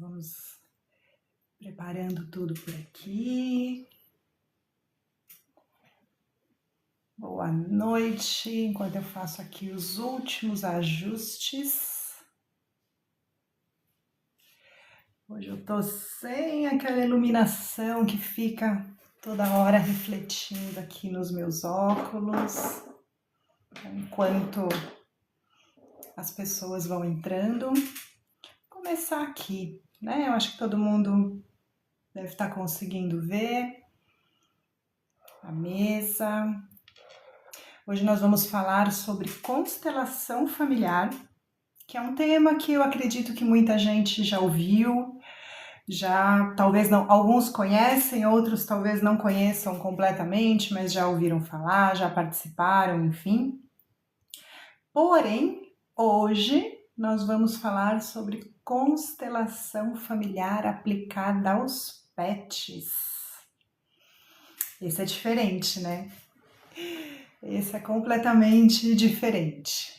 Vamos preparando tudo por aqui. Boa noite, enquanto eu faço aqui os últimos ajustes. Hoje eu tô sem aquela iluminação que fica toda hora refletindo aqui nos meus óculos, enquanto as pessoas vão entrando. Vou começar aqui, né? Eu acho que todo mundo deve estar conseguindo ver a mesa. Hoje nós vamos falar sobre constelação familiar, que é um tema que eu acredito que muita gente já ouviu, já talvez não, alguns conhecem, outros talvez não conheçam completamente, mas já ouviram falar, já participaram, enfim. Porém, hoje nós vamos falar sobre constelação familiar aplicada aos pets. Esse é diferente, né? Esse é completamente diferente.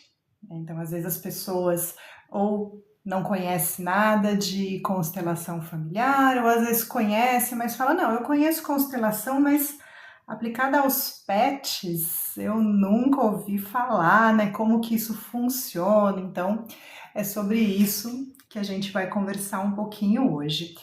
Então, às vezes as pessoas ou não conhecem nada de constelação familiar, ou às vezes conhecem, mas falam, não, eu conheço constelação, mas aplicada aos pets, eu nunca ouvi falar, né? Como que isso funciona. Então, é sobre isso que a gente vai conversar um pouquinho hoje.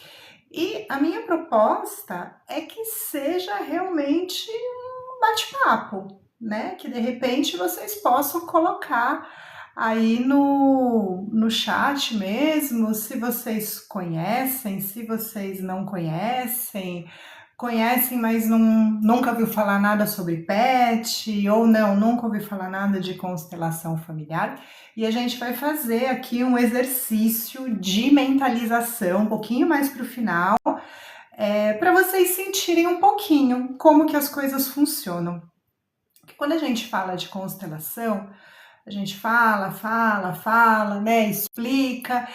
E a minha proposta é que seja realmente um bate-papo, né? Que de repente vocês possam colocar aí no chat mesmo, se vocês conhecem, se vocês não conhecem, mas nunca ouviu falar nada sobre pet, ou não, nunca ouviu falar nada de constelação familiar. E a gente vai fazer aqui um exercício de mentalização, um pouquinho mais para o final, para vocês sentirem um pouquinho como que as coisas funcionam. Porque quando a gente fala de constelação, a gente fala, né, explica,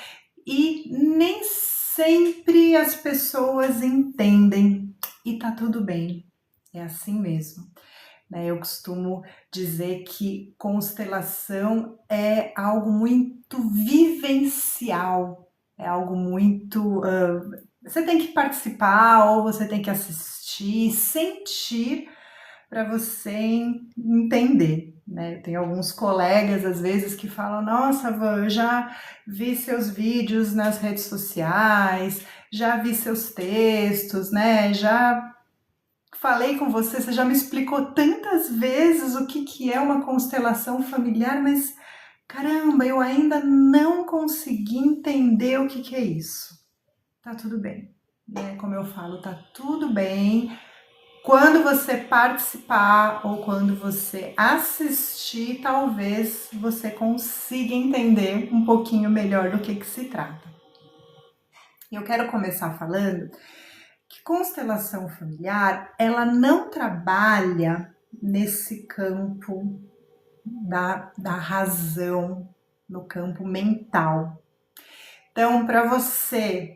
e nem sempre as pessoas entendem, e tá tudo bem, é assim mesmo. Eu costumo dizer que constelação é algo muito vivencial, é algo muito... você tem que participar ou você tem que assistir, sentir para você entender, né? Tem alguns colegas às vezes que falam, nossa, Van, eu já vi seus vídeos nas redes sociais, já vi seus textos, né? Já falei com você, você já me explicou tantas vezes o que é uma constelação familiar, mas caramba, eu ainda não consegui entender o que é isso. Tá tudo bem, né? Como eu falo, tá tudo bem. Quando você participar ou quando você assistir, talvez você consiga entender um pouquinho melhor do que se trata. Eu quero começar falando que constelação familiar, ela não trabalha nesse campo da razão, no campo mental. Então, para você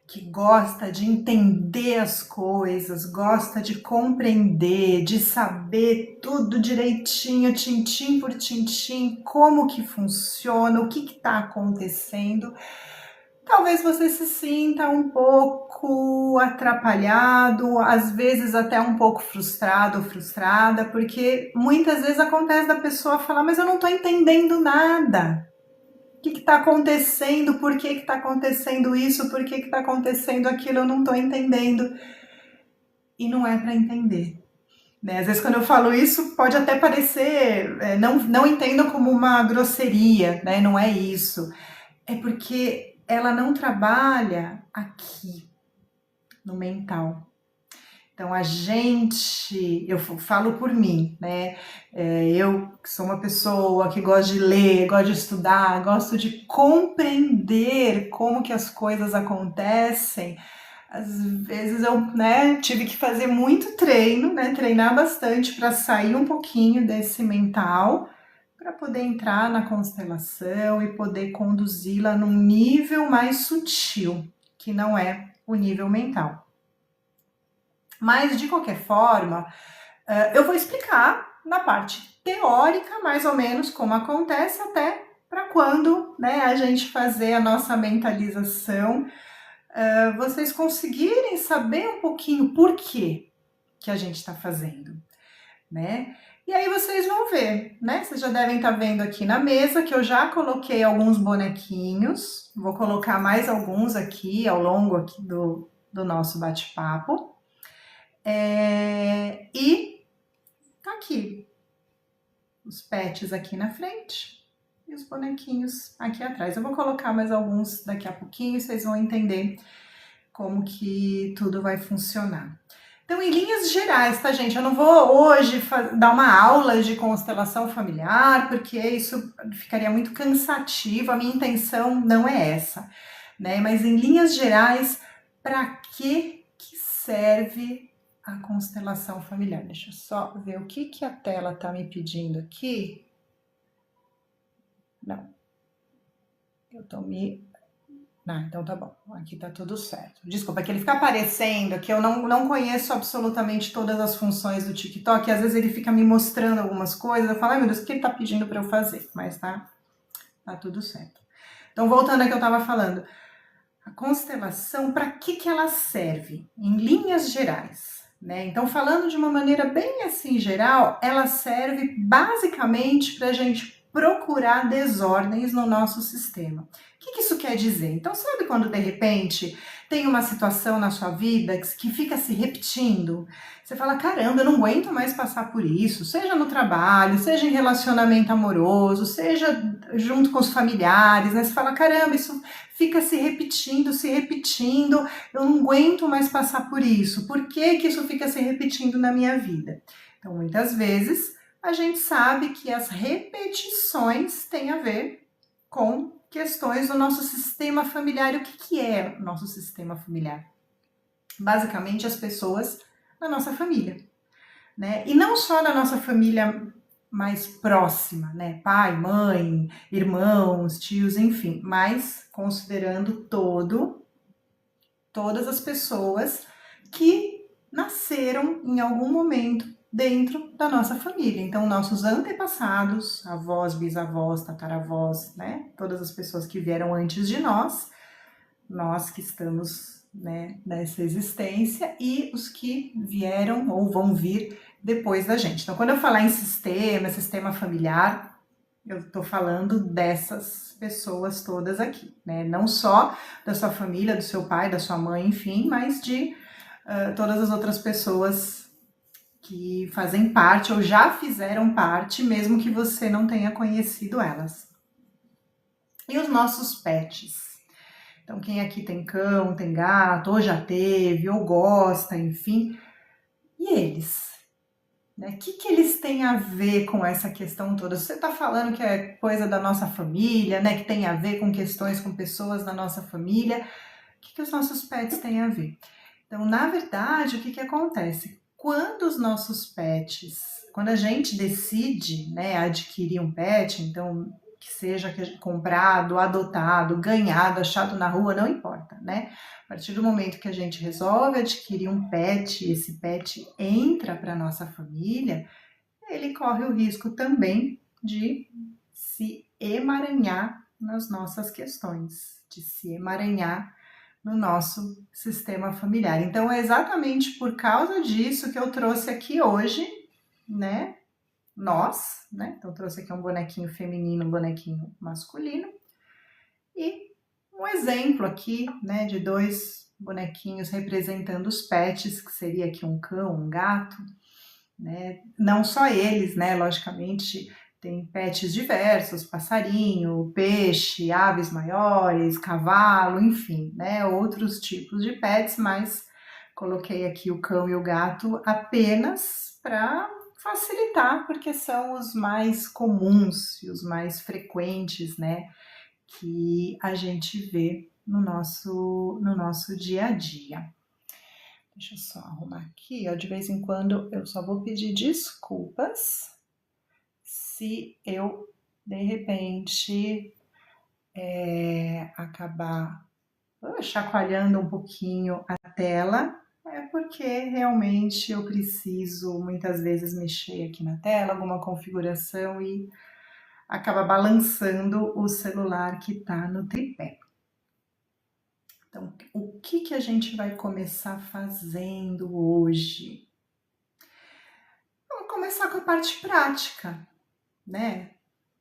que gosta de entender as coisas, gosta de compreender, de saber tudo direitinho, tintim por tintim, como que funciona, o que está acontecendo, talvez você se sinta um pouco atrapalhado, às vezes até um pouco frustrado ou frustrada, porque muitas vezes acontece da pessoa falar, mas eu não estou entendendo nada. O que está acontecendo? Por que está acontecendo isso? Por que está acontecendo aquilo? Eu não estou entendendo. E não é para entender. Né? Às vezes quando eu falo isso pode até parecer, não entendam como uma grosseria, né? Não é isso. É porque ela não trabalha aqui, no mental. Então eu falo por mim, né? Eu sou uma pessoa que gosta de ler, gosta de estudar, gosto de compreender como que as coisas acontecem. Às vezes eu, né, tive que fazer muito treino, né, treinar bastante para sair um pouquinho desse mental, para poder entrar na constelação e poder conduzi-la num nível mais sutil, que não é o nível mental. Mas, de qualquer forma, eu vou explicar na parte teórica, mais ou menos, como acontece, até para quando, né, a gente fazer a nossa mentalização, vocês conseguirem saber um pouquinho por quê que a gente está fazendo, né? E aí vocês vão ver, né? Vocês já devem estar vendo aqui na mesa que eu já coloquei alguns bonequinhos. Vou colocar mais alguns aqui ao longo aqui do nosso bate-papo. E tá aqui os pets aqui na frente e os bonequinhos aqui atrás. Eu vou colocar mais alguns daqui a pouquinho e vocês vão entender como que tudo vai funcionar. Então, em linhas gerais, tá, gente? Eu não vou hoje dar uma aula de constelação familiar, porque isso ficaria muito cansativo. A minha intenção não é essa, né? Mas em linhas gerais, para que serve a constelação familiar? Deixa eu só ver o que a tela tá me pedindo aqui. Não. Eu tô me... Ah, então tá bom, aqui tá tudo certo. Desculpa, é que ele fica aparecendo que eu não conheço absolutamente todas as funções do TikTok, e às vezes ele fica me mostrando algumas coisas, eu falo, ai meu Deus, o que ele tá pedindo para eu fazer? Mas tá tudo certo. Então, voltando ao que eu tava falando, a constelação, para que ela serve? Em linhas gerais, né? Então, falando de uma maneira bem assim geral, ela serve basicamente para a gente procurar desordens no nosso sistema. O que isso quer dizer? Então, sabe quando de repente tem uma situação na sua vida que fica se repetindo? Você fala, caramba, eu não aguento mais passar por isso, seja no trabalho, seja em relacionamento amoroso, seja junto com os familiares, né? Você fala, caramba, isso fica se repetindo, eu não aguento mais passar por isso. Por que isso fica se repetindo na minha vida? Então, muitas vezes, a gente sabe que as repetições têm a ver com questões do nosso sistema familiar. E o que é o nosso sistema familiar? Basicamente, as pessoas da nossa família, né? E não só da nossa família mais próxima, né? Pai, mãe, irmãos, tios, enfim, mas considerando todas as pessoas que nasceram em algum momento dentro da nossa família. Então, nossos antepassados, avós, bisavós, tataravós, né? Todas as pessoas que vieram antes de nós que estamos, né, nessa existência, e os que vieram ou vão vir depois da gente. Então, quando eu falar em sistema familiar, eu estou falando dessas pessoas todas aqui, né? Não só da sua família, do seu pai, da sua mãe, enfim, mas de todas as outras pessoas que fazem parte ou já fizeram parte, mesmo que você não tenha conhecido elas. E os nossos pets? Então, quem aqui tem cão, tem gato, ou já teve, ou gosta, enfim. E eles? Né? O que eles têm a ver com essa questão toda? Você está falando que é coisa da nossa família, né? Que tem a ver com questões com pessoas da nossa família. O que os nossos pets têm a ver? Então, na verdade, o que acontece? Quando a gente decide, né, adquirir um pet, então que seja comprado, adotado, ganhado, achado na rua, não importa, né? A partir do momento que a gente resolve adquirir um pet, esse pet entra para a nossa família, ele corre o risco também de se emaranhar nas nossas questões, de se emaranhar no nosso sistema familiar. Então, é exatamente por causa disso que eu trouxe aqui hoje, né? Né? Então, eu trouxe aqui um bonequinho feminino, um bonequinho masculino. E um exemplo aqui, né, de dois bonequinhos representando os pets, que seria aqui um cão, um gato, né? Não só eles, né? Logicamente, tem pets diversos, passarinho, peixe, aves maiores, cavalo, enfim, né? Outros tipos de pets, mas coloquei aqui o cão e o gato apenas para facilitar, porque são os mais comuns e os mais frequentes, né? Que a gente vê no nosso dia a dia. Deixa eu só arrumar aqui, ó. De vez em quando eu só vou pedir desculpas se eu, de repente, acabar chacoalhando um pouquinho a tela, é porque realmente eu preciso muitas vezes mexer aqui na tela, alguma configuração, e acaba balançando o celular que está no tripé. Então, o que a gente vai começar fazendo hoje? Vamos começar com a parte prática, né?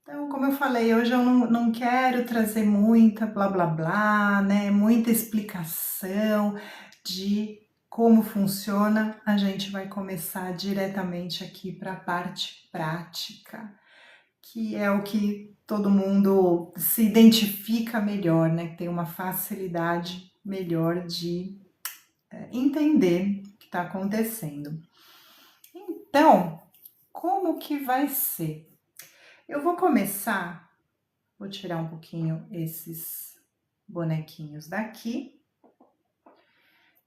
Então, como eu falei, hoje eu não quero trazer muita blá blá blá, né? Muita explicação de como funciona. A gente vai começar diretamente aqui para a parte prática, que é o que todo mundo se identifica melhor, né? Que tem uma facilidade melhor de entender o que está acontecendo. Então, como que vai ser? Eu vou começar, vou tirar um pouquinho esses bonequinhos daqui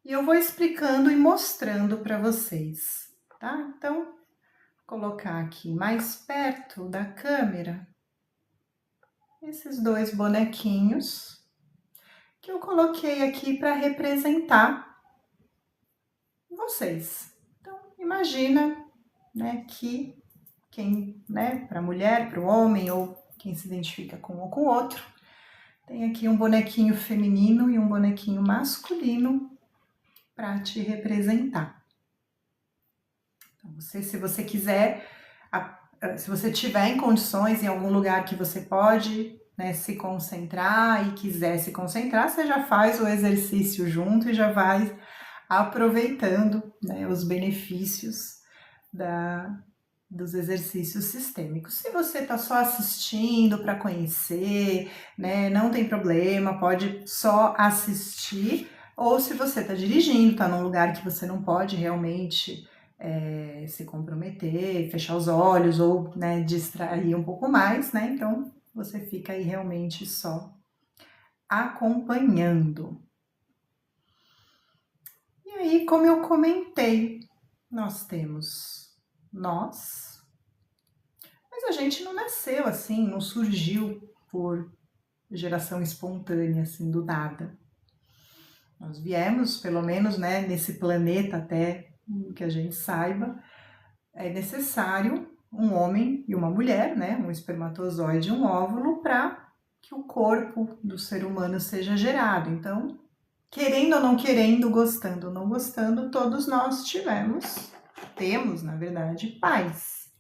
e eu vou explicando e mostrando para vocês, tá? Então, vou colocar aqui mais perto da câmera esses dois bonequinhos que eu coloquei aqui para representar vocês. Então, imagina, né, que quem, né, para a mulher, para o homem ou quem se identifica com um ou com o outro, tem aqui um bonequinho feminino e um bonequinho masculino para te representar. Então, se você quiser, se você tiver em condições, em algum lugar que você pode, né, se concentrar e quiser se concentrar, você já faz o exercício junto e já vai aproveitando, né, os benefícios dos exercícios sistêmicos. Se você está só assistindo para conhecer, né, não tem problema, pode só assistir, ou se você está dirigindo, está num lugar que você não pode realmente se comprometer, fechar os olhos ou, né, distrair um pouco mais, né, então você fica aí realmente só acompanhando. E aí, como eu comentei, nós temos nós, mas a gente não nasceu assim, não surgiu por geração espontânea, assim, do nada. Nós viemos, pelo menos, né, nesse planeta até que a gente saiba, é necessário um homem e uma mulher, né, um espermatozoide e um óvulo para que o corpo do ser humano seja gerado. Então, querendo ou não querendo, gostando ou não gostando, todos nós temos, na verdade, pais.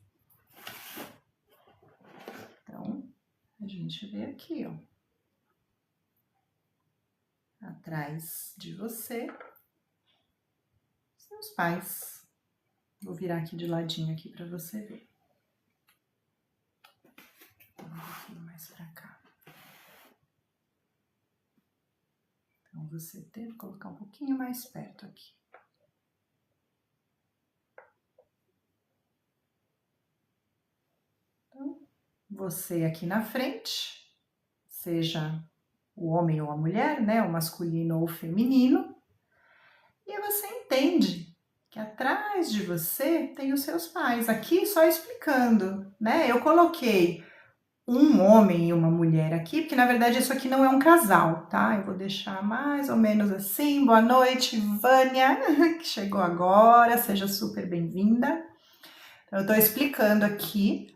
Então, a gente vê aqui, ó, atrás de você, seus pais. Vou virar aqui de ladinho aqui para você ver. Um pouquinho mais para cá. Então, você tem que colocar um pouquinho mais perto aqui. Então, você aqui na frente, seja o homem ou a mulher, né, o masculino ou o feminino, e você entende que atrás de você tem os seus pais. Aqui só explicando, né? Eu coloquei um homem e uma mulher aqui, porque na verdade isso aqui não é um casal, tá? Eu vou deixar mais ou menos assim. Boa noite, Vânia, que chegou agora, seja super bem-vinda. Então, eu estou explicando aqui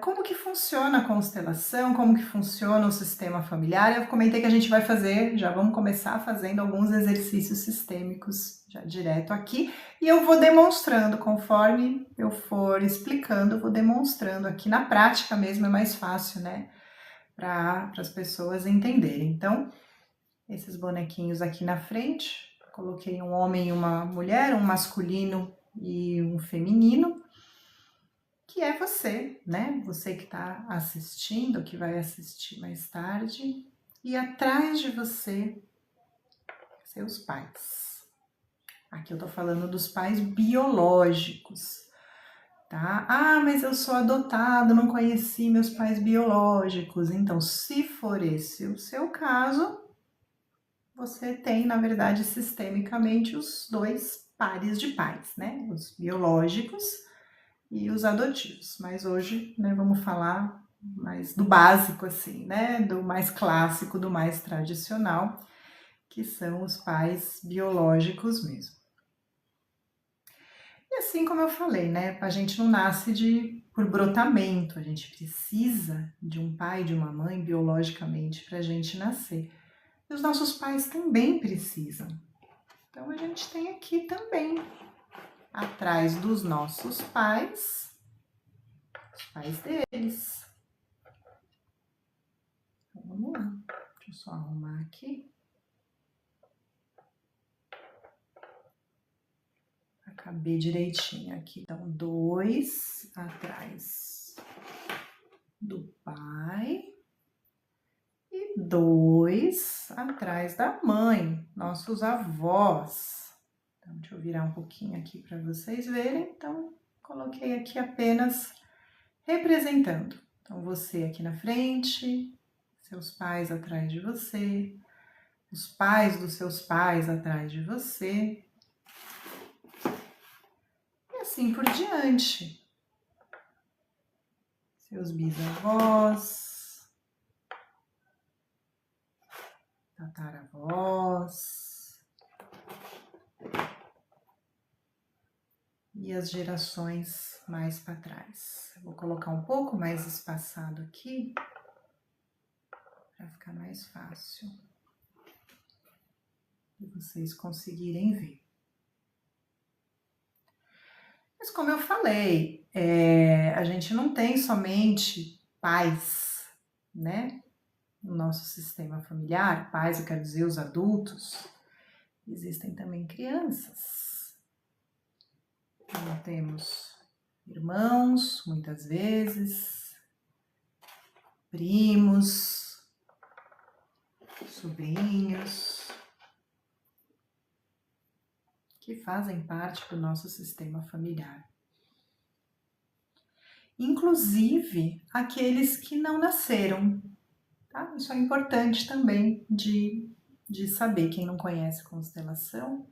como que funciona a constelação, como que funciona o sistema familiar. Eu comentei que a gente vai fazer, já vamos começar fazendo alguns exercícios sistêmicos já direto aqui, e eu vou demonstrando, conforme eu for explicando, eu vou demonstrando aqui na prática mesmo, é mais fácil, né, para as pessoas entenderem. Então, esses bonequinhos aqui na frente, coloquei um homem e uma mulher, um masculino e um feminino, que é você, né? Você que está assistindo, que vai assistir mais tarde, e atrás de você, seus pais. Aqui eu tô falando dos pais biológicos, tá? Ah, mas eu sou adotado, não conheci meus pais biológicos. Então, se for esse o seu caso, você tem, na verdade, sistemicamente os dois pares de pais, né? Os biológicos e os adotivos. Mas hoje, né, vamos falar mais do básico, assim, né? Do mais clássico, do mais tradicional, que são os pais biológicos mesmo. E assim como eu falei, né? A gente não nasce por brotamento, a gente precisa de um pai e de uma mãe biologicamente para a gente nascer. E os nossos pais também precisam. Então a gente tem aqui também, atrás dos nossos pais, os pais deles. Então, vamos lá. Deixa eu só arrumar aqui. Para caber direitinho aqui. Então, 2 atrás do pai e 2 atrás da mãe, nossos avós. Então, deixa eu virar um pouquinho aqui para vocês verem. Então, coloquei aqui apenas representando. Então, você aqui na frente, seus pais atrás de você, os pais dos seus pais atrás de você, e assim por diante. Seus bisavós, tataravós, e as gerações mais para trás. Eu vou colocar um pouco mais espaçado aqui, para ficar mais fácil de vocês conseguirem ver. Mas como eu falei, a gente não tem somente pais, né? No nosso sistema familiar, pais, eu quero dizer os adultos, existem também crianças. Então, temos irmãos, muitas vezes, primos, sobrinhos, que fazem parte do nosso sistema familiar. Inclusive aqueles que não nasceram, tá? Isso é importante também de saber. Quem não conhece constelação,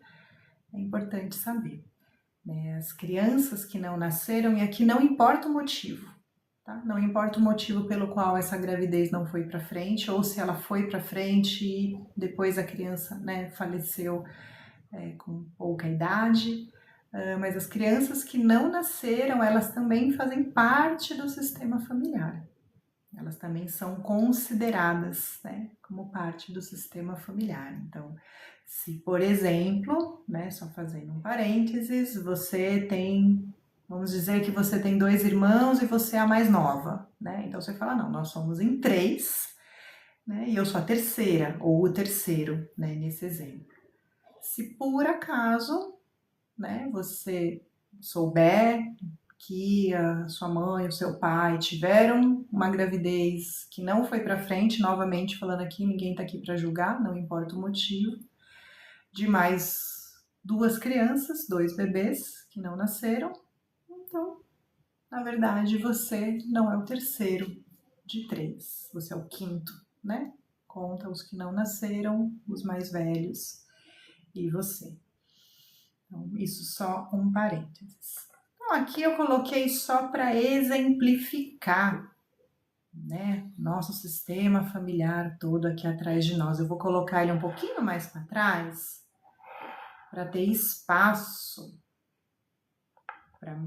é importante saber. Né? As crianças que não nasceram, e aqui não importa o motivo, tá? Não importa o motivo pelo qual essa gravidez não foi para frente, ou se ela foi para frente e depois a criança, né, faleceu com pouca idade, mas as crianças que não nasceram, elas também fazem parte do sistema familiar. Elas também são consideradas, né, como parte do sistema familiar. Então, se, por exemplo, né, só fazendo um parênteses, você tem, vamos dizer que você tem 2 irmãos e você é a mais nova, né? Então você fala, não, nós somos em 3, né, e eu sou a terceira, ou o terceiro, né, nesse exemplo. Se por acaso, né, você souber que a sua mãe, o seu pai tiveram uma gravidez que não foi para frente, novamente falando aqui, ninguém está aqui para julgar, não importa o motivo, de mais 2 crianças, 2 bebês que não nasceram, então, na verdade, você não é o terceiro de 3, você é o quinto, né? Conta os que não nasceram, os mais velhos e você. Então, isso só um parênteses. Então, aqui eu coloquei só para exemplificar, né, nosso sistema familiar todo aqui atrás de nós. Eu vou colocar ele um pouquinho mais para trás, para ter espaço para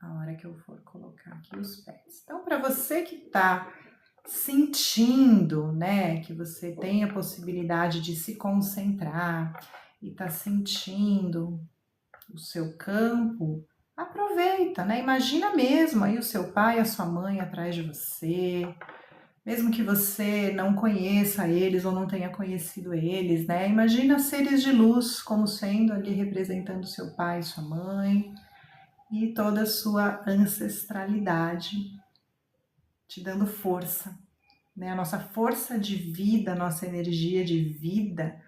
a hora que eu for colocar aqui os pés. Então, para você que está sentindo, né, que você tem a possibilidade de se concentrar e está sentindo o seu campo, aproveita, né? Imagina mesmo aí o seu pai e a sua mãe atrás de você, mesmo que você não conheça eles ou não tenha conhecido eles, né? Imagina seres de luz como sendo ali representando seu pai e sua mãe e toda a sua ancestralidade, te dando força, né? A nossa força de vida, a nossa energia de vida,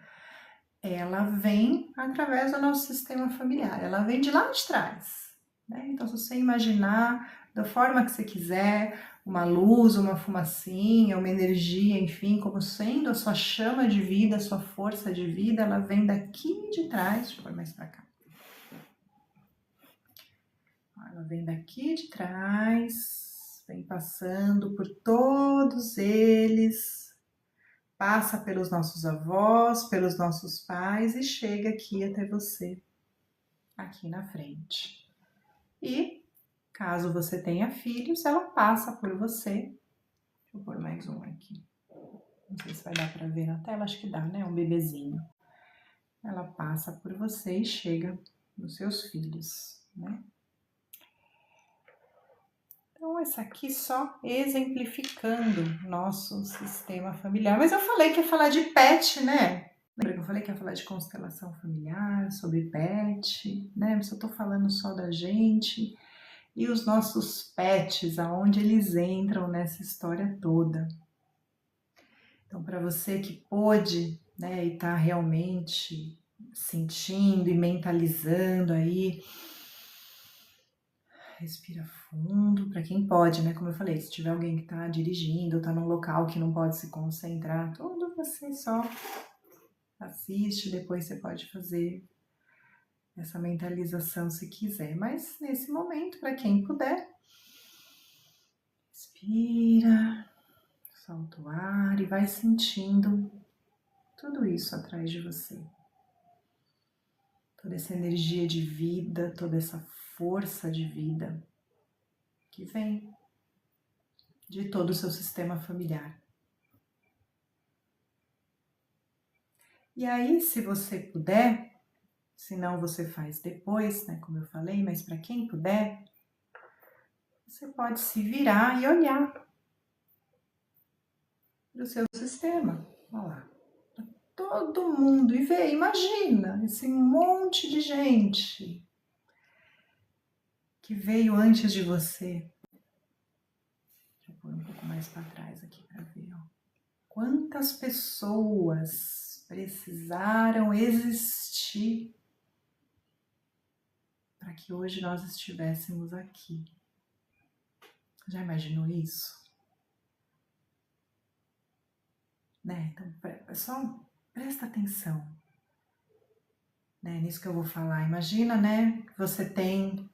ela vem através do nosso sistema familiar, ela vem de lá de trás, né? Então, se você imaginar da forma que você quiser, uma luz, uma fumacinha, uma energia, enfim, como sendo a sua chama de vida, a sua força de vida, ela vem daqui de trás, deixa eu pôr mais para cá. Ela vem daqui de trás, vem passando por todos eles, passa pelos nossos avós, pelos nossos pais e chega aqui até você, aqui na frente. E caso você tenha filhos, ela passa por você. Deixa eu pôr mais um aqui. Não sei se vai dar para ver na tela, acho que dá, né? Um bebezinho. Ela passa por você e chega nos seus filhos, né? Então, essa aqui só exemplificando nosso sistema familiar. Mas eu falei que ia falar de pet, né? Lembra que eu falei que ia falar de constelação familiar, sobre pet, né? Mas eu tô falando só da gente e os nossos pets, aonde eles entram nessa história toda. Então, para você que pôde, né, e tá realmente sentindo e mentalizando aí, respira fundo, para quem pode, né? Como eu falei, se tiver alguém que tá dirigindo, tá num local que não pode se concentrar, tudo você só assiste, depois você pode fazer essa mentalização se quiser. Mas nesse momento, para quem puder, respira, solta o ar e vai sentindo tudo isso atrás de você. Toda essa energia de vida, toda essa força de vida que vem de todo o seu sistema familiar. E aí, se você puder, se não você faz depois, né, como eu falei, mas para quem puder, você pode se virar e olhar para o seu sistema. Olha lá. Todo mundo e ver, imagina esse monte de gente que veio antes de você. Deixa eu pôr um pouco mais para trás aqui para ver. Ó. Quantas pessoas precisaram existir para que hoje nós estivéssemos aqui? Já imaginou isso? Né? Então, só presta atenção, né, nisso que eu vou falar. Imagina, né, que você tem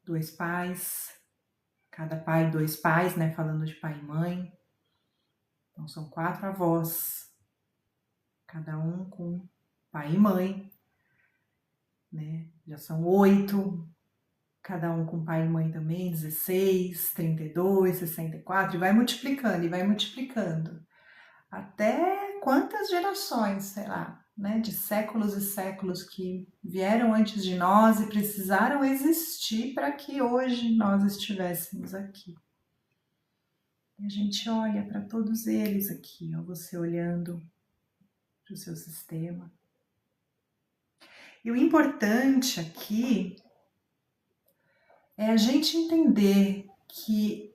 2 pais, cada pai 2 pais, né, falando de pai e mãe. Então são 4 avós, cada um com pai e mãe, né? Já são 8, cada um com pai e mãe também, 16, 32, 64, e vai multiplicando. Até quantas gerações, sei lá, né, de séculos e séculos que vieram antes de nós e precisaram existir para que hoje nós estivéssemos aqui. E a gente olha para todos eles aqui, ó, você olhando para o seu sistema. E o importante aqui é a gente entender que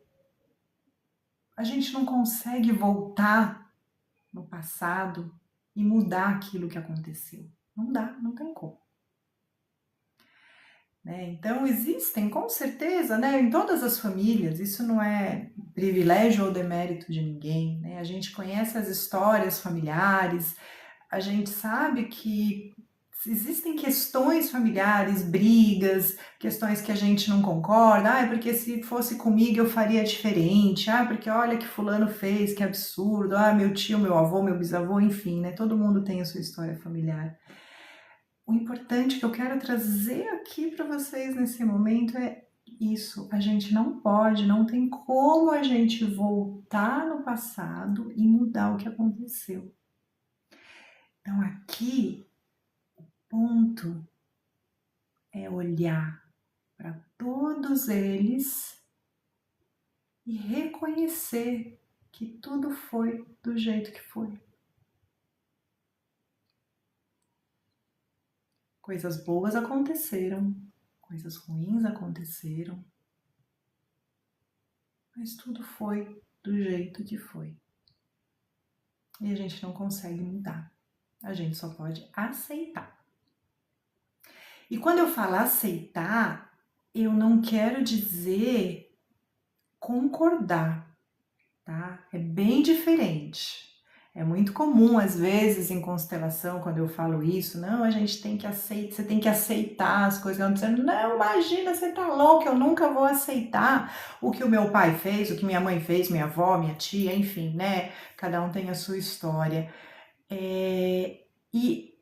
a gente não consegue voltar no passado e mudar aquilo que aconteceu. Não dá, não tem como. Né? Então existem, com certeza, né, em todas as famílias, isso não é privilégio ou demérito de ninguém, né? A gente conhece as histórias familiares, a gente sabe que existem questões familiares, brigas, questões que a gente não concorda, porque se fosse comigo eu faria diferente, porque olha que fulano fez, que absurdo, meu tio, meu avô, meu bisavô, enfim, né? Todo mundo tem a sua história familiar. O importante que eu quero trazer aqui para vocês nesse momento é isso, a gente não pode, não tem como a gente voltar no passado e mudar o que aconteceu. Então aqui o ponto é olhar para todos eles e reconhecer que tudo foi do jeito que foi. Coisas boas aconteceram, coisas ruins aconteceram, mas tudo foi do jeito que foi. E a gente não consegue mudar, a gente só pode aceitar. E quando eu falo aceitar, eu não quero dizer concordar, tá? É bem diferente. É muito comum, às vezes, em constelação, quando eu falo isso, não, a gente tem que aceitar, você tem que aceitar as coisas. Não, dizendo, não, imagina, você tá louca, eu nunca vou aceitar o que o meu pai fez, o que minha mãe fez, minha avó, minha tia, enfim, né? Cada um tem a sua história. E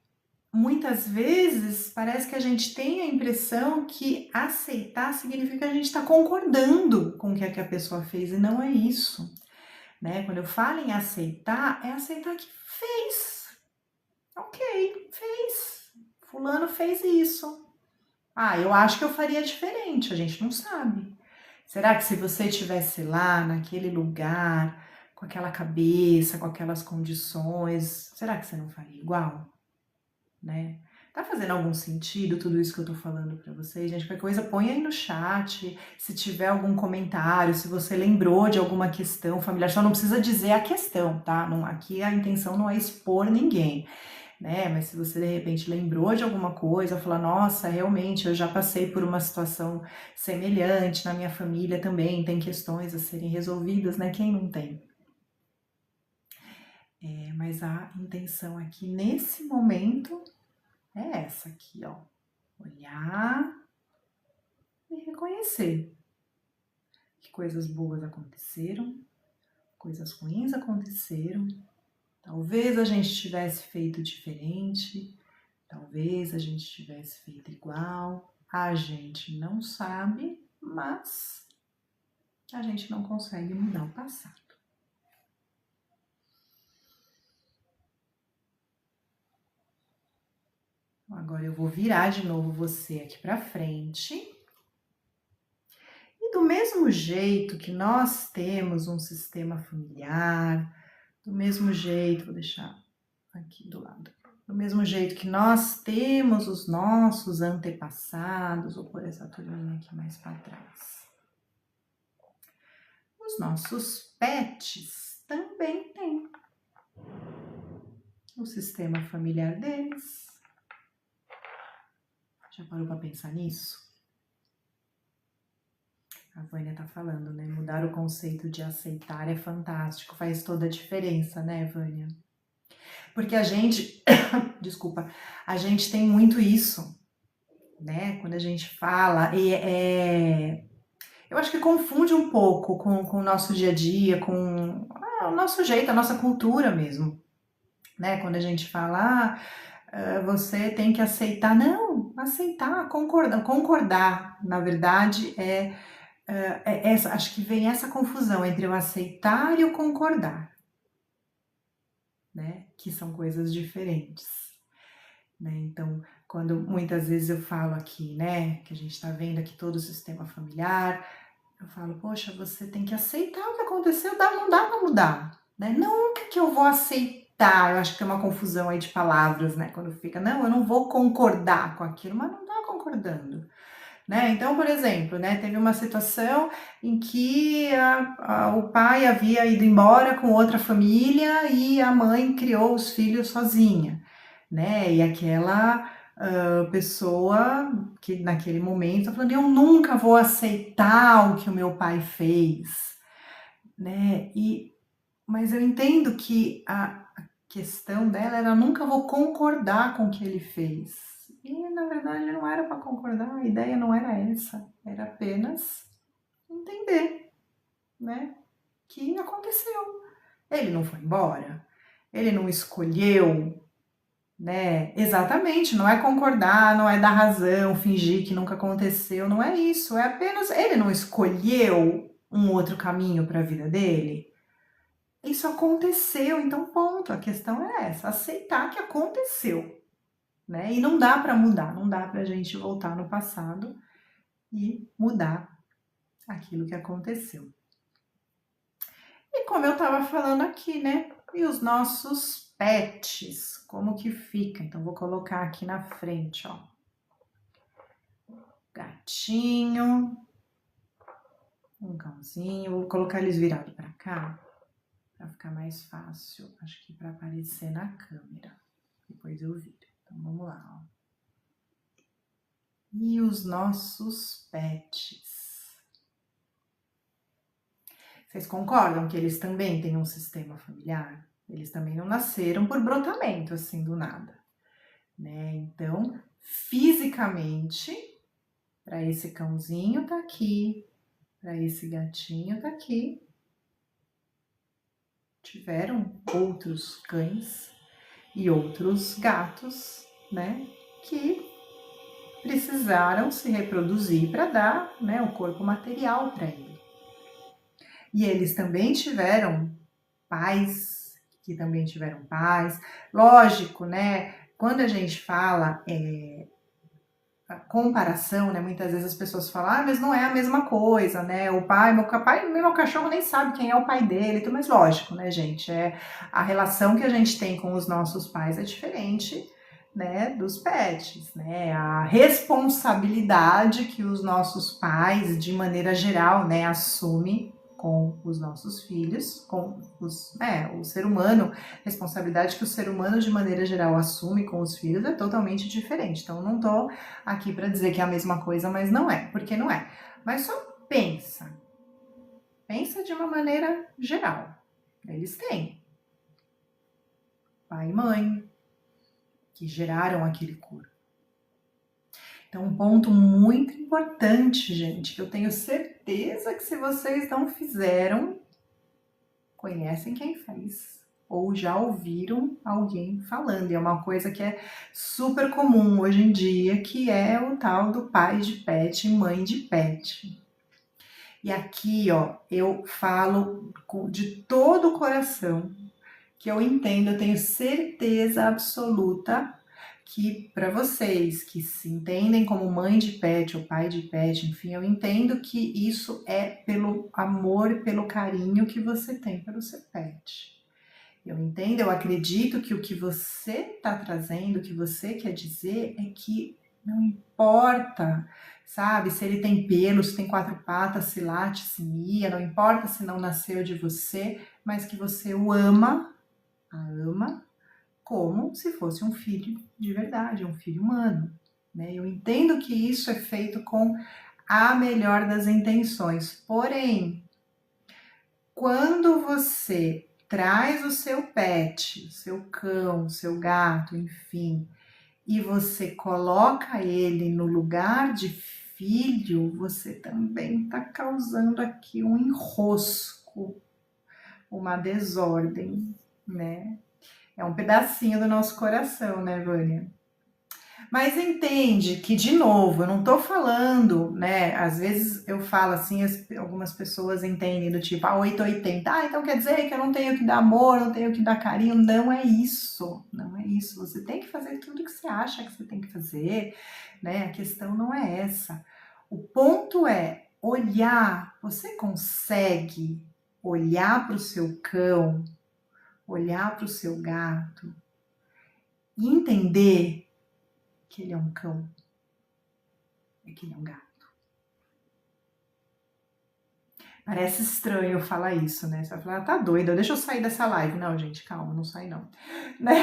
muitas vezes parece que a gente tem a impressão que aceitar significa que a gente está concordando com o que a pessoa fez, e não é isso, né? Quando eu falo em aceitar, é aceitar que fez. Ok, fez. Fulano fez isso. Ah, eu acho que eu faria diferente, a gente não sabe. Será que se você estivesse lá, naquele lugar, com aquela cabeça, com aquelas condições, será que você não faria igual? Né? Tá fazendo algum sentido tudo isso que eu tô falando para vocês, gente? Qualquer coisa, põe aí no chat, se tiver algum comentário, se você lembrou de alguma questão familiar, só não precisa dizer a questão, tá? Não, aqui a intenção não é expor ninguém, né? Mas se você de repente lembrou de alguma coisa, falar, nossa, realmente eu já passei por uma situação semelhante na minha família também, tem questões a serem resolvidas, né? Quem não tem? Mas a intenção aqui nesse momento é essa aqui, ó. Olhar e reconhecer que coisas boas aconteceram, coisas ruins aconteceram. Talvez a gente tivesse feito diferente, talvez a gente tivesse feito igual. A gente não sabe, mas a gente não consegue mudar o passado. Agora eu vou virar de novo você aqui para frente. E do mesmo jeito que nós temos um sistema familiar, do mesmo jeito, vou deixar aqui do lado, do mesmo jeito que nós temos os nossos antepassados, vou pôr essa turminha aqui mais para trás. Os nossos pets também têm o sistema familiar deles. Já parou para pensar nisso? A Vânia tá falando, né? Mudar o conceito de aceitar é fantástico, faz toda a diferença, né, Vânia? Porque a gente, desculpa, a gente tem muito isso, né? Quando a gente fala, eu acho que confunde um pouco com o nosso dia a dia, com o nosso jeito, a nossa cultura mesmo, né? Quando a gente fala, você tem que aceitar, não, aceitar, concordar, na verdade, acho que vem essa confusão entre o aceitar e o concordar, né? Que são coisas diferentes, né? Então, quando muitas vezes eu falo aqui, né, que a gente está vendo aqui todo o sistema familiar, eu falo, poxa, você tem que aceitar o que aconteceu, não dá para mudar, né? Nunca que eu vou aceitar, eu acho que tem uma confusão aí de palavras, né? Quando fica, não, eu não vou concordar com aquilo, mas não tá concordando. Né? Então, por exemplo, né, teve uma situação em que o pai havia ido embora com outra família e a mãe criou os filhos sozinha, né? E aquela pessoa que naquele momento falando, eu nunca vou aceitar o que o meu pai fez, né? Mas eu entendo que a questão dela era, eu nunca vou concordar com o que ele fez. E na verdade não era para concordar, a ideia não era essa, era apenas entender, né? Que aconteceu. Ele não foi embora, ele não escolheu, né? Exatamente, não é concordar, não é dar razão, fingir que nunca aconteceu, não é isso, é apenas ele não escolheu um outro caminho para a vida dele. Isso aconteceu, então ponto. A questão é essa, aceitar que aconteceu, né? E não dá para mudar, não dá para a gente voltar no passado e mudar aquilo que aconteceu. E como eu estava falando aqui, né? E os nossos pets, como que fica? Então vou colocar aqui na frente, ó. Gatinho, um cãozinho, vou colocar eles virados para cá, para ficar mais fácil, acho que para aparecer na câmera. Depois eu viro. Então vamos lá, ó. E os nossos pets. Vocês concordam que eles também têm um sistema familiar? Eles também não nasceram por brotamento, assim, do nada, né? Então, fisicamente, para esse cãozinho tá aqui, para esse gatinho tá aqui. Tiveram outros cães e outros gatos, né, que precisaram se reproduzir para dar, né, o corpo material para ele. E eles também tiveram pais, que também tiveram pais. Lógico, né, quando a gente fala a comparação, né, muitas vezes as pessoas falam, ah, mas não é a mesma coisa, né, o pai, meu cachorro nem sabe quem é o pai dele, mas lógico, né, gente, a relação que a gente tem com os nossos pais é diferente, né, dos pets, né, a responsabilidade que os nossos pais, de maneira geral, né, assumem com os nossos filhos, com o ser humano, responsabilidade que o ser humano, de maneira geral, assume com os filhos é totalmente diferente. Então, não tô aqui para dizer que é a mesma coisa, mas não é, porque não é. Mas só pensa de uma maneira geral. Eles têm pai e mãe, que geraram aquele corpo. Então, um ponto muito importante, gente, que eu tenho certeza que se vocês não fizeram, conhecem quem fez ou já ouviram alguém falando. E é uma coisa que é super comum hoje em dia, que é o tal do pai de pet, mãe de pet. E aqui, ó, eu falo de todo o coração, que eu entendo, eu tenho certeza absoluta que para vocês que se entendem como mãe de pet ou pai de pet, enfim, eu entendo que isso é pelo amor e pelo carinho que você tem pelo seu pet. Eu entendo, eu acredito que o que você está trazendo, o que você quer dizer é que não importa, sabe, se ele tem pelo, se tem 4 patas, se late, se mia, não importa se não nasceu de você, mas que você o ama, a ama, como se fosse um filho de verdade, um filho humano, né? Eu entendo que isso é feito com a melhor das intenções, porém, quando você traz o seu pet, o seu cão, o seu gato, enfim, e você coloca ele no lugar de filho, você também está causando aqui um enrosco, uma desordem, né? É um pedacinho do nosso coração, né, Vânia? Mas entende que, de novo, eu não tô falando, né? Às vezes eu falo assim, algumas pessoas entendem do tipo, 880, então quer dizer que eu não tenho que dar amor, não tenho que dar carinho. Não é isso, não é isso. Você tem que fazer tudo que você acha que você tem que fazer, né? A questão não é essa. O ponto é olhar, você consegue olhar para o seu cão, olhar para o seu gato e entender que ele é um cão, que ele é um gato. Parece estranho eu falar isso, né? Você vai falar, tá doida, deixa eu sair dessa live. Não, gente, calma, não sai não. Né?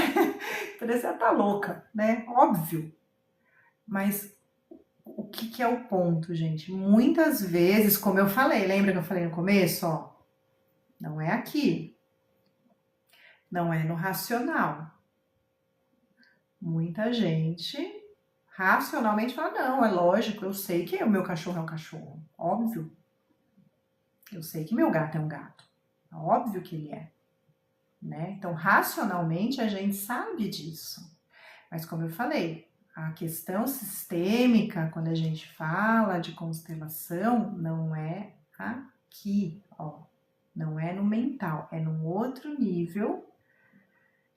Parece que ela tá louca, né? Óbvio. Mas o que é o ponto, gente? Muitas vezes, como eu falei, lembra que eu falei no começo? Ó, não é aqui. Não é no racional. Muita gente racionalmente fala, não, é lógico, eu sei que o meu cachorro é um cachorro, óbvio. Eu sei que meu gato é um gato, é óbvio que ele é, né? Então, racionalmente, a gente sabe disso. Mas, como eu falei, a questão sistêmica, quando a gente fala de constelação, não é aqui, ó. Não é no mental, é num outro nível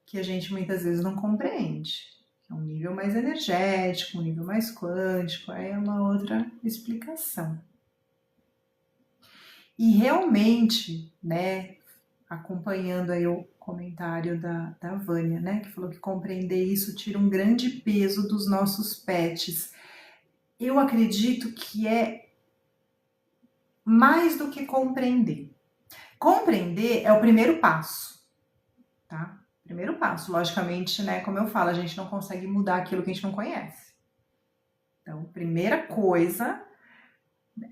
que a gente muitas vezes não compreende. É um nível mais energético, um nível mais quântico, é uma outra explicação. E realmente, né, acompanhando aí o comentário da Vânia, né, que falou que compreender isso tira um grande peso dos nossos pets. Eu acredito que é mais do que compreender. Compreender é o primeiro passo, tá? Primeiro passo, logicamente, né, como eu falo, a gente não consegue mudar aquilo que a gente não conhece. Então, primeira coisa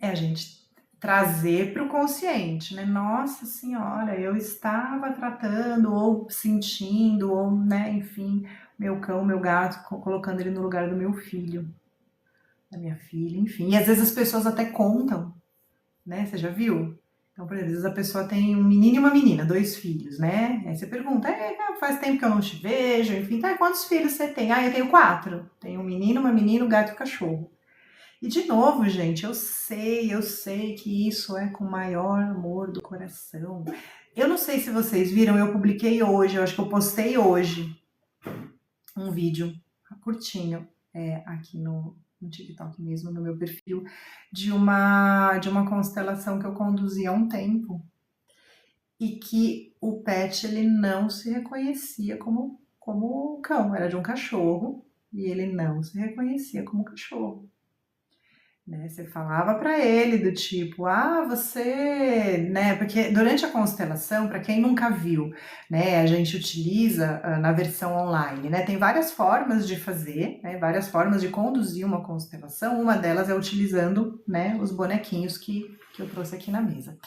é a gente trazer para o consciente, né? Nossa Senhora, eu estava tratando ou sentindo, ou, né, enfim, meu cão, meu gato, colocando ele no lugar do meu filho, da minha filha, enfim. E às vezes as pessoas até contam, né? Você já viu? Então, por exemplo, às vezes a pessoa tem um menino e uma menina, 2 filhos, né? Aí você pergunta, faz tempo que eu não te vejo, enfim, tá, quantos filhos você tem? Ah, eu tenho 4. Tenho um menino, uma menina, um gato e um cachorro. E de novo, gente, eu sei que isso é com o maior amor do coração. Eu não sei se vocês viram, eu publiquei hoje, eu acho que eu postei hoje um vídeo curtinho aqui no TikTok mesmo, no meu perfil, de uma constelação que eu conduzi há um tempo e que o pet ele não se reconhecia como cão, era de um cachorro e ele não se reconhecia como cachorro. Né? Você falava para ele do tipo, você, né? Porque durante a constelação, para quem nunca viu, né, a gente utiliza na versão online, né? Tem várias formas de fazer, né? Várias formas de conduzir uma constelação. Uma delas é utilizando, né, os bonequinhos que eu trouxe aqui na mesa.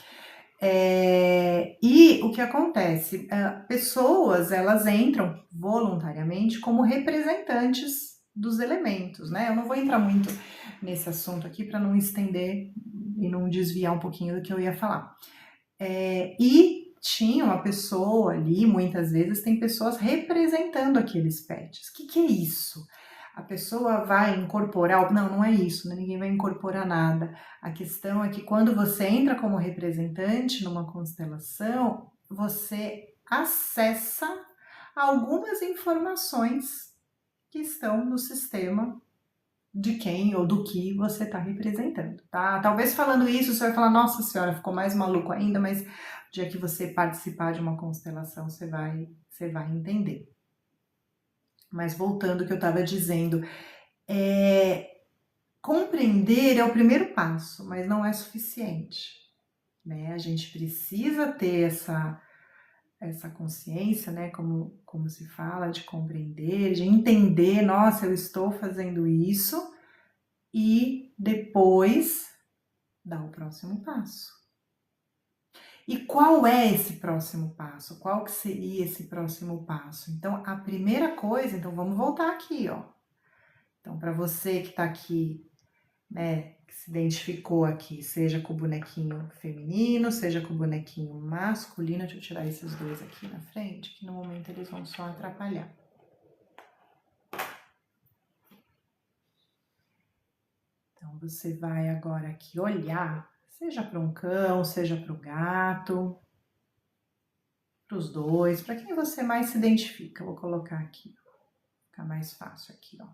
E o que acontece? Pessoas elas entram voluntariamente como representantes dos elementos, né? Eu não vou entrar muito nesse assunto aqui para não estender e não desviar um pouquinho do que eu ia falar. E tinha uma pessoa ali, muitas vezes tem pessoas representando aqueles pets. O que é isso? A pessoa vai incorporar. Não, não é isso, né? Ninguém vai incorporar nada. A questão é que quando você entra como representante numa constelação, você acessa algumas informações que estão no sistema de quem ou do que você está representando, tá? Talvez falando isso você vai falar, nossa senhora, ficou mais maluco ainda, mas o dia que você participar de uma constelação você vai entender. Mas voltando ao que eu estava dizendo, compreender é o primeiro passo, mas não é suficiente, né? A gente precisa ter essa consciência, né? Como se fala, de compreender, de entender, nossa, eu estou fazendo isso, e depois dar o próximo passo. E qual é esse próximo passo? Qual que seria esse próximo passo? Então, a primeira coisa, então vamos voltar aqui, ó. Então, para você que está aqui, né, que se identificou aqui, seja com o bonequinho feminino, seja com o bonequinho masculino, deixa eu tirar esses dois aqui na frente, que no momento eles vão só atrapalhar. Então, você vai agora aqui olhar, seja para um cão, seja para o gato, para os dois, para quem você mais se identifica. Eu vou colocar aqui, fica mais fácil aqui, ó.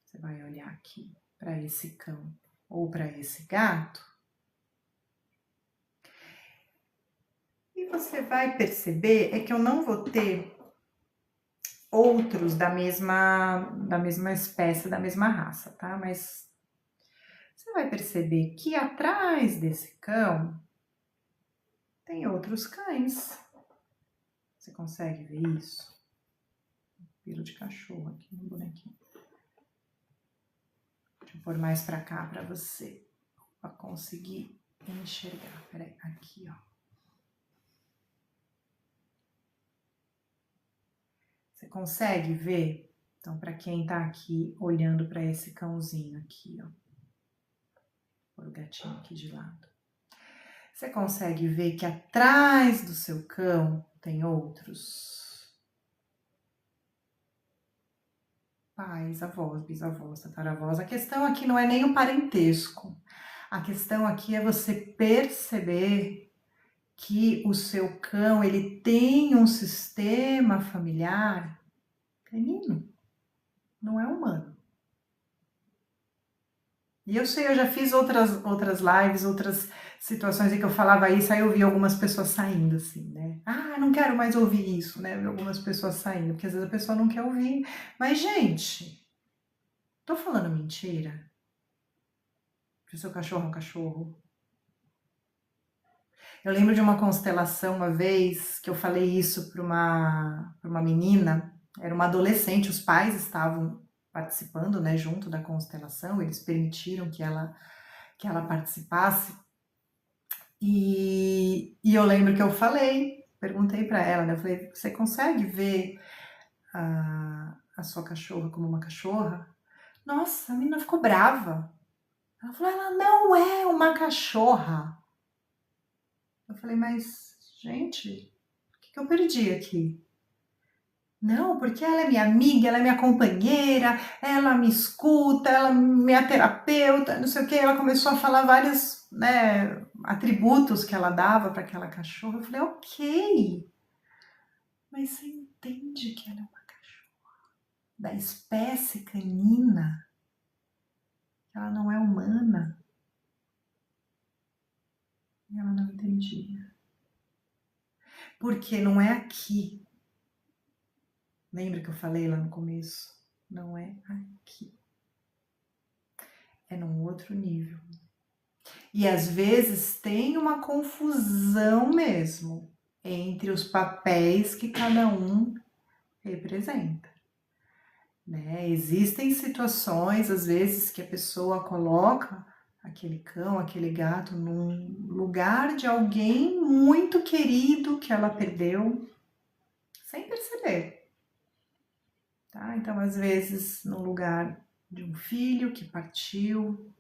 Você vai olhar aqui para esse cão ou para esse gato e você vai perceber que eu não vou ter outros da mesma espécie, da mesma raça, tá? Mas você vai perceber que atrás desse cão tem outros cães. Você consegue ver isso? Pelo de cachorro aqui no bonequinho. Deixa eu pôr mais pra cá pra você pra conseguir enxergar. Peraí, aqui, ó. Você consegue ver? Então, para quem tá aqui olhando para esse cãozinho aqui, ó. Vou pôr o gatinho aqui de lado. Você consegue ver que atrás do seu cão tem outros pais, avós, bisavós, tataravós. A questão aqui não é nem o parentesco. A questão aqui é você perceber que o seu cão ele tem um sistema familiar canino, não é humano. E eu sei, eu já fiz outras lives, outras situações em que eu falava isso, aí eu vi algumas pessoas saindo assim, né? Ah, não quero mais ouvir isso, né? Eu vi algumas pessoas saindo, porque às vezes a pessoa não quer ouvir. Mas, gente, tô falando mentira? Que o seu cachorro é um cachorro? Eu lembro de uma constelação uma vez que eu falei isso para uma menina, era uma adolescente, os pais estavam participando, né, junto da constelação, eles permitiram que ela participasse. E eu lembro que eu perguntei para ela, né, eu falei, você consegue ver a sua cachorra como uma cachorra? Nossa, a menina ficou brava. Ela falou, ela não é uma cachorra. Eu falei, mas, gente, o que eu perdi aqui? Não, porque ela é minha amiga, ela é minha companheira, ela me escuta, ela é minha terapeuta, não sei o que. Ela começou a falar vários, né, atributos que ela dava para aquela cachorra. Eu falei, ok, mas você entende que ela é uma cachorra da espécie canina? Ela não é humana. E ela não entendia. Porque não é aqui. Lembra que eu falei lá no começo? Não é aqui. É num outro nível. E às vezes tem uma confusão mesmo entre os papéis que cada um representa. Né? Existem situações, às vezes, que a pessoa coloca aquele cão, aquele gato num lugar de alguém muito querido que ela perdeu, sem perceber. Tá? Então, às vezes, no lugar de um filho que partiu,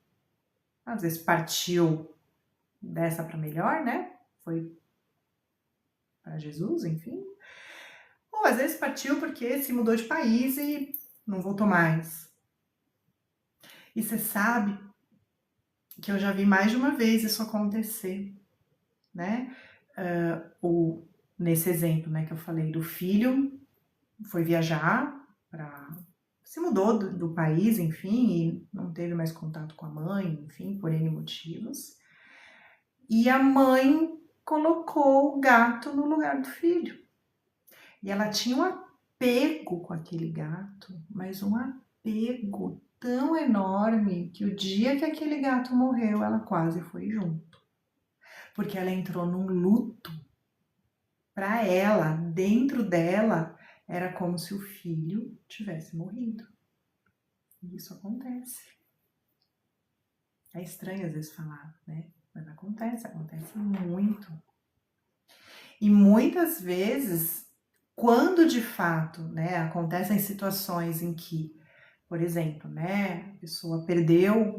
às vezes partiu dessa para melhor, né? Foi para Jesus, enfim. Ou às vezes partiu porque se mudou de país e não voltou mais. E você sabe que eu já vi mais de uma vez isso acontecer, né? Nesse exemplo, né, que eu falei do filho, foi viajar para se mudou do país, enfim, e não teve mais contato com a mãe, enfim, por N motivos. E a mãe colocou o gato no lugar do filho. E ela tinha um apego com aquele gato, mas um apego tão enorme que o dia que aquele gato morreu, ela quase foi junto. Porque ela entrou num luto. Para ela, dentro dela, era como se o filho tivesse morrido. E isso acontece. É estranho às vezes falar, né? Mas acontece muito. E muitas vezes, quando de fato, né, acontecem situações em que, por exemplo, né, a pessoa perdeu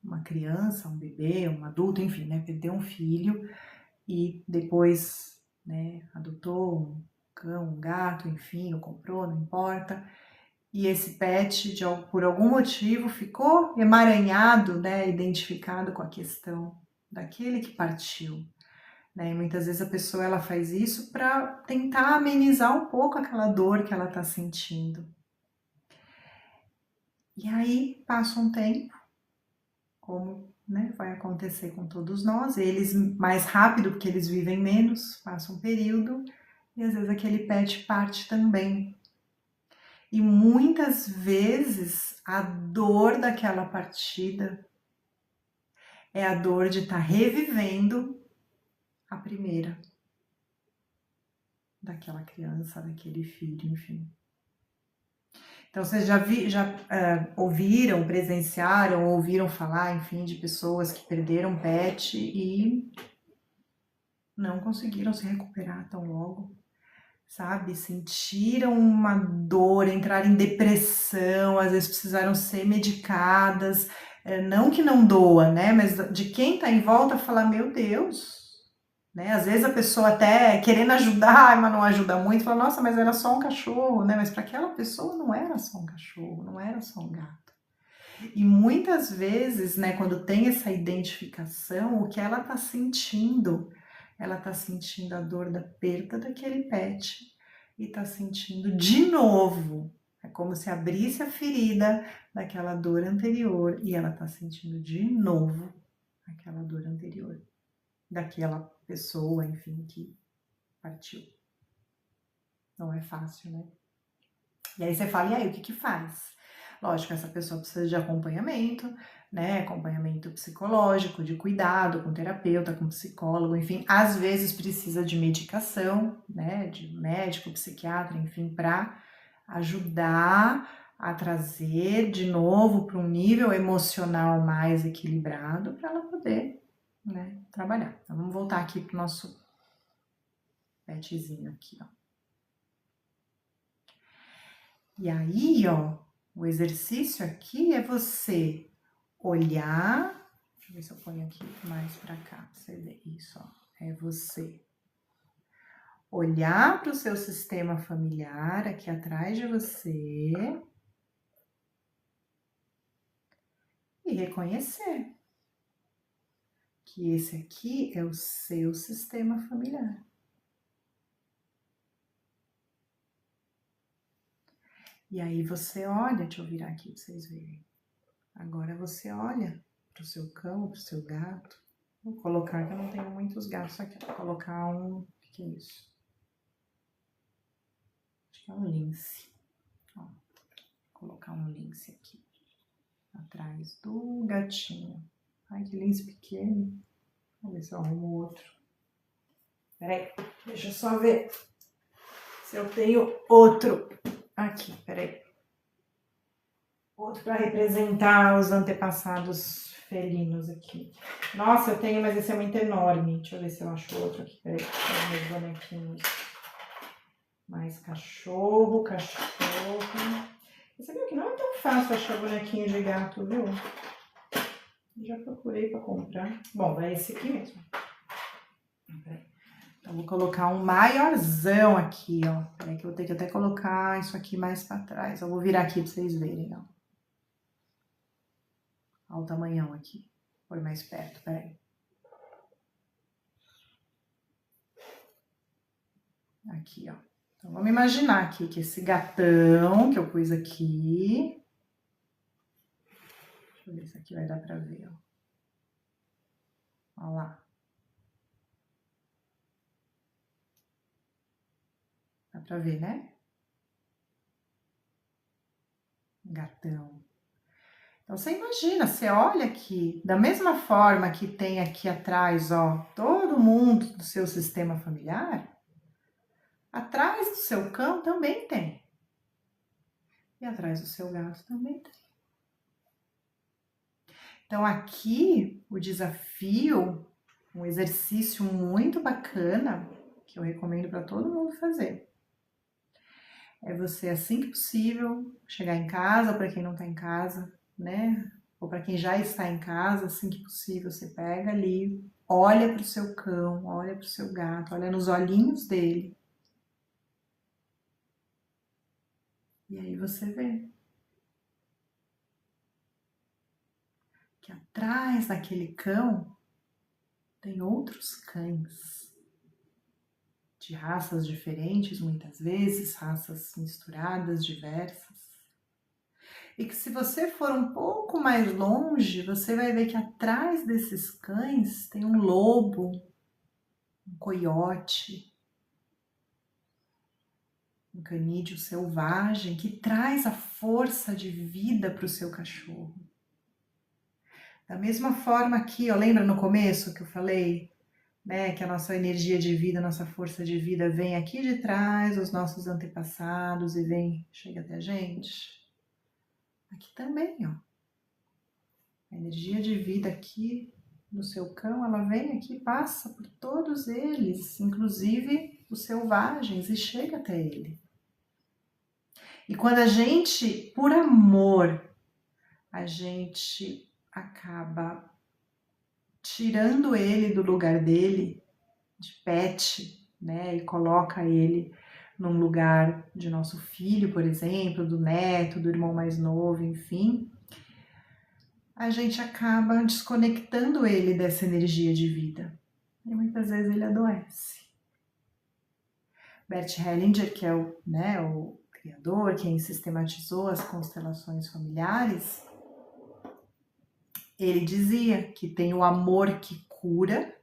uma criança, um bebê, um adulto, enfim, né, perdeu um filho e depois, né, adotou um cão, um gato, enfim, ou comprou, não importa. E esse pet, por algum motivo, ficou emaranhado, né, identificado com a questão daquele que partiu. Né? E muitas vezes a pessoa ela faz isso para tentar amenizar um pouco aquela dor que ela está sentindo. E aí passa um tempo, como, né, vai acontecer com todos nós, eles mais rápido, porque eles vivem menos, passa um período, e às vezes aquele pet parte também. E muitas vezes a dor daquela partida é a dor de estar revivendo a primeira, daquela criança, daquele filho, enfim. Então, vocês já ouviram, presenciaram, ouviram falar, enfim, de pessoas que perderam pet e não conseguiram se recuperar tão logo, sabe? Sentiram uma dor, entraram em depressão, às vezes precisaram ser medicadas, não que não doa, né? Mas de quem tá em volta falar, meu Deus, né? Às vezes a pessoa até querendo ajudar, mas não ajuda muito, fala, nossa, mas era só um cachorro, né? Mas para aquela pessoa não era só um cachorro, não era só um gato. E muitas vezes, né, quando tem essa identificação, o que ela tá sentindo a dor da perda daquele pet e tá sentindo de novo. É como se abrisse a ferida daquela dor anterior e ela tá sentindo de novo aquela dor anterior daquela pessoa, enfim, que partiu. Não é fácil, né? E aí você fala, e aí, o que que faz? Lógico, essa pessoa precisa de acompanhamento, né? Acompanhamento psicológico, de cuidado com terapeuta, com psicólogo, enfim. Às vezes precisa de medicação, né? De médico, psiquiatra, enfim, para ajudar a trazer de novo para um nível emocional mais equilibrado para ela poder, né, trabalhar. Então vamos voltar aqui pro nosso petzinho aqui, ó. E aí, ó, o exercício aqui é você olhar, deixa eu ver se eu ponho aqui mais pra cá, pra você ver isso, ó. É você olhar para o seu sistema familiar aqui atrás de você e reconhecer que esse aqui é o seu sistema familiar. E aí você olha, deixa eu virar aqui para vocês verem. Agora você olha para o seu cão, para o seu gato. Vou colocar, que eu não tenho muitos gatos aqui, vou colocar um, o que é isso? Acho que é um lince. Ó, vou colocar um lince aqui, atrás do gatinho. Ai, que lince pequeno. Vamos ver se eu arrumo outro. Peraí, deixa eu só ver se eu tenho outro aqui, peraí. Outro para representar os antepassados felinos aqui. Nossa, eu tenho, mas esse é muito enorme. Deixa eu ver se eu acho outro aqui. Peraí, os meus bonequinhos. Mais cachorro. Você viu que não é tão fácil achar bonequinho de gato, viu? Já procurei para comprar. Bom, é esse aqui mesmo. Então, vou colocar um maiorzão aqui, ó. Peraí que eu vou ter que até colocar isso aqui mais para trás. Eu vou virar aqui para vocês verem, ó. Olha o tamanhão aqui. Põe mais perto, peraí. Aqui, ó. Então, vamos imaginar aqui que esse gatão que eu pus aqui... Deixa eu ver se aqui vai dar pra ver, ó. Olha lá. Dá pra ver, né? Gatão. Então, você imagina, você olha aqui, da mesma forma que tem aqui atrás, ó, todo mundo do seu sistema familiar, atrás do seu cão também tem. E atrás do seu gato também tem. Então, aqui, o desafio, um exercício muito bacana, que eu recomendo para todo mundo fazer, é você, assim que possível, chegar em casa, ou para quem não está em casa, né? Ou para quem já está em casa, assim que possível, você pega ali, olha para o seu cão, olha para o seu gato, olha nos olhinhos dele. E aí você vê que atrás daquele cão tem outros cães de raças diferentes, muitas vezes, raças misturadas, diversas. E que se você for um pouco mais longe, você vai ver que atrás desses cães tem um lobo, um coiote, um canídeo selvagem que traz a força de vida para o seu cachorro. Da mesma forma aqui, ó, lembra no começo que eu falei, né, que a nossa energia de vida, a nossa força de vida vem aqui de trás, os nossos antepassados e chega até a gente? Aqui também, ó. A energia de vida aqui no seu cão, ela vem aqui, passa por todos eles, inclusive os selvagens, e chega até ele. E quando a gente, por amor, a gente acaba tirando ele do lugar dele, de pet, né, e coloca ele num lugar de nosso filho, por exemplo, do neto, do irmão mais novo, enfim, a gente acaba desconectando ele dessa energia de vida. E muitas vezes ele adoece. Bert Hellinger, que é o criador, quem sistematizou as constelações familiares, ele dizia que tem o amor que cura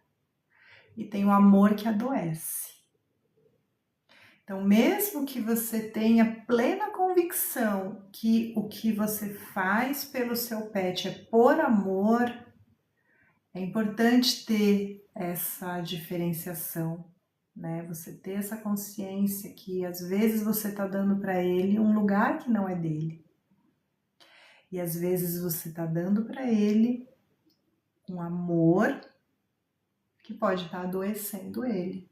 e tem o amor que adoece. Então, mesmo que você tenha plena convicção que o que você faz pelo seu pet é por amor, é importante ter essa diferenciação, né? Você ter essa consciência que às vezes você está dando para ele um lugar que não é dele. E às vezes você está dando para ele um amor que pode estar adoecendo ele.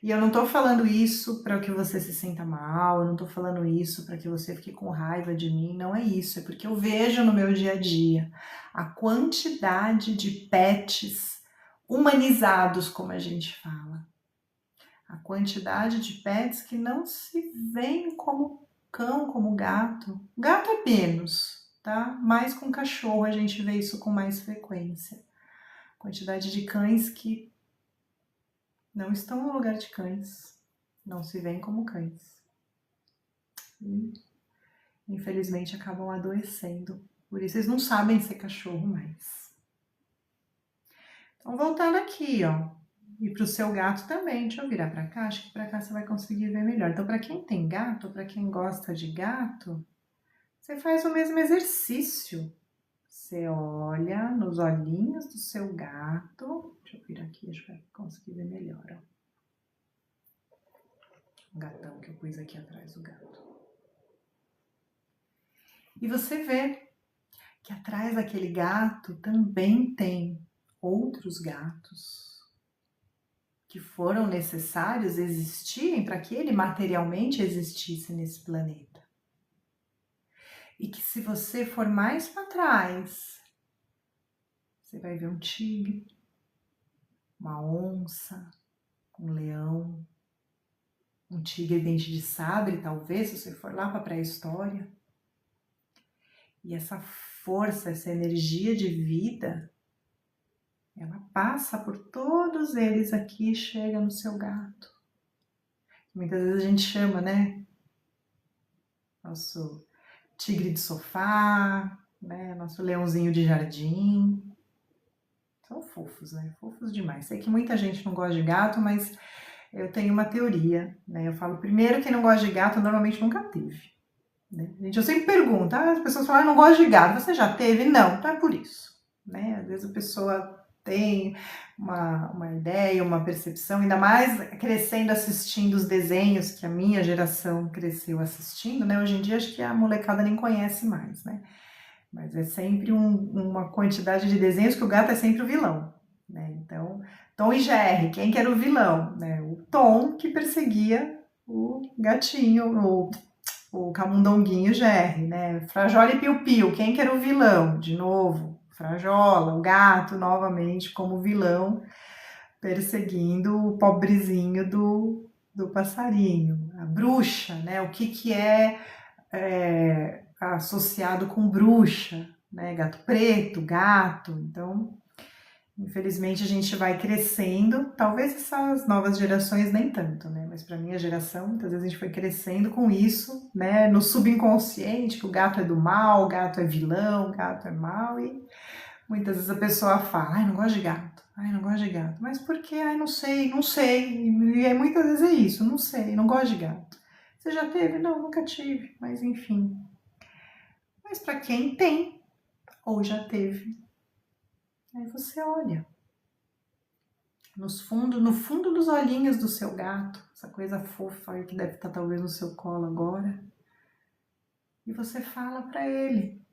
E eu não tô falando isso para que você se sinta mal, eu não tô falando isso para que você fique com raiva de mim, não é isso, é porque eu vejo no meu dia a dia a quantidade de pets humanizados, como a gente fala. A quantidade de pets que não se veem como cão, como gato. Gato é menos, tá? Mas com cachorro a gente vê isso com mais frequência. Quantidade de cães que não estão no lugar de cães, não se veem como cães. E, infelizmente, acabam adoecendo. Por isso eles não sabem ser cachorro mais. Então, voltando aqui, ó. E para o seu gato também. Deixa eu virar para cá, acho que para cá você vai conseguir ver melhor. Então, para quem tem gato, para quem gosta de gato, você faz o mesmo exercício. Você olha nos olhinhos do seu gato. Deixa eu virar aqui, acho que vai conseguir ver melhor, ó. O gatão que eu pus aqui atrás do gato. E você vê que atrás daquele gato também tem outros gatos que foram necessários existirem para que ele materialmente existisse nesse planeta. E que se você for mais para trás, você vai ver um tigre, uma onça, um leão, um tigre dente de sabre, talvez, se você for lá para a pré-história. E essa força, essa energia de vida, ela passa por todos eles aqui e chega no seu gato. Muitas vezes a gente chama, né? Nosso tigre de sofá, né? Nosso leãozinho de jardim. São fofos, né? Fofos demais. Sei que muita gente não gosta de gato, mas eu tenho uma teoria, né? Eu falo, primeiro, quem não gosta de gato normalmente nunca teve. Né? Gente, eu sempre pergunto, as pessoas falam, não gosto de gato, você já teve? Não, então é por isso. Né? Às vezes a pessoa tem uma ideia, uma percepção, ainda mais crescendo assistindo os desenhos que a minha geração cresceu assistindo, né? Hoje em dia acho que a molecada nem conhece mais, né? Mas é sempre uma quantidade de desenhos que o gato é sempre o vilão, né? Então, Tom e Jerry, quem que era o vilão? Né? O Tom que perseguia o gatinho, o camundonguinho Jerry, né? Frajola e Piu Piu, quem que era o vilão? De novo, Frajola, o gato novamente como vilão, perseguindo o pobrezinho do passarinho. A bruxa, né? O que é associado com bruxa, né? Gato preto, gato. Então, infelizmente a gente vai crescendo, talvez essas novas gerações nem tanto, né? Mas para minha geração, muitas vezes a gente foi crescendo com isso, né? No subconsciente, que o gato é do mal, o gato é vilão, o gato é mal, e muitas vezes a pessoa fala, ai, não gosto de gato, ai, não gosto de gato. Mas por quê? Ai, não sei, não sei. E aí muitas vezes é isso, não sei, não gosto de gato. Você já teve? Não, nunca tive, mas enfim. Mas para quem tem, ou já teve, aí você olha. No fundo dos olhinhos do seu gato, essa coisa fofa aí que deve estar talvez no seu colo agora, e você fala para ele.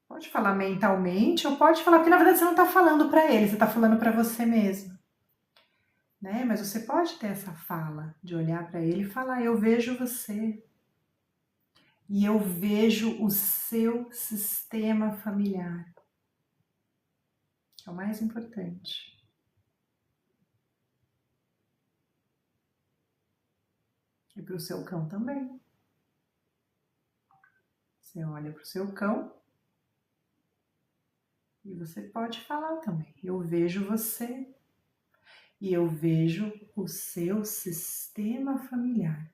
Pode falar mentalmente ou pode falar, porque na verdade você não está falando para ele, você está falando para você mesmo. Né? Mas você pode ter essa fala de olhar para ele e falar: eu vejo você e eu vejo o seu sistema familiar, que é o mais importante. E para o seu cão também. Você olha para o seu cão e você pode falar também: eu vejo você e eu vejo o seu sistema familiar.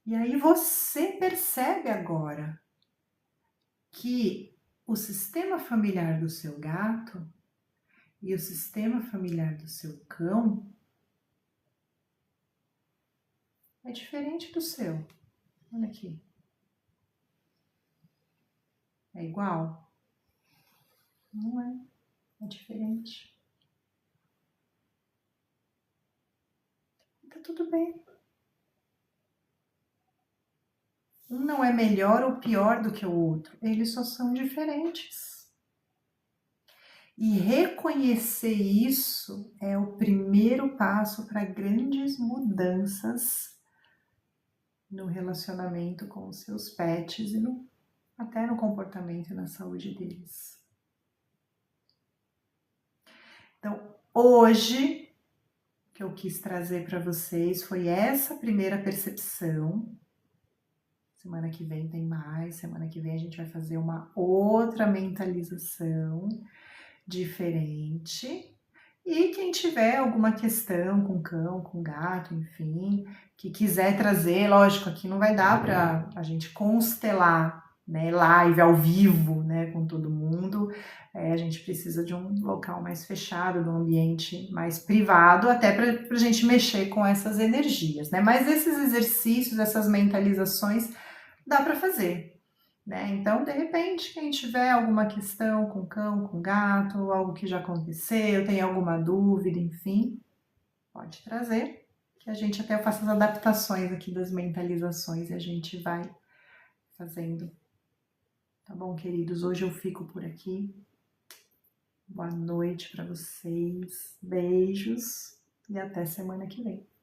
E aí você percebe agora que o sistema familiar do seu gato e o sistema familiar do seu cão é diferente do seu. Olha aqui. É igual? Não é. É diferente. E tá tudo bem. Um não é melhor ou pior do que o outro. Eles só são diferentes. E reconhecer isso é o primeiro passo para grandes mudanças no relacionamento com os seus pets e até no comportamento e na saúde deles. Então, hoje, o que eu quis trazer para vocês foi essa primeira percepção. Semana que vem tem mais, semana que vem a gente vai fazer uma outra mentalização diferente. E quem tiver alguma questão com cão, com gato, enfim, que quiser trazer, lógico, aqui não vai dar para a gente constelar, né, live ao vivo, né, com todo mundo. A gente precisa de um local mais fechado, de um ambiente mais privado, até para a gente mexer com essas energias, né? Mas esses exercícios, essas mentalizações, dá para fazer. Né? Então, de repente, quem tiver alguma questão com cão, com gato, algo que já aconteceu, tem alguma dúvida, enfim, pode trazer, que a gente até faça as adaptações aqui das mentalizações e a gente vai fazendo. Tá bom, queridos? Hoje eu fico por aqui. Boa noite para vocês, beijos e até semana que vem.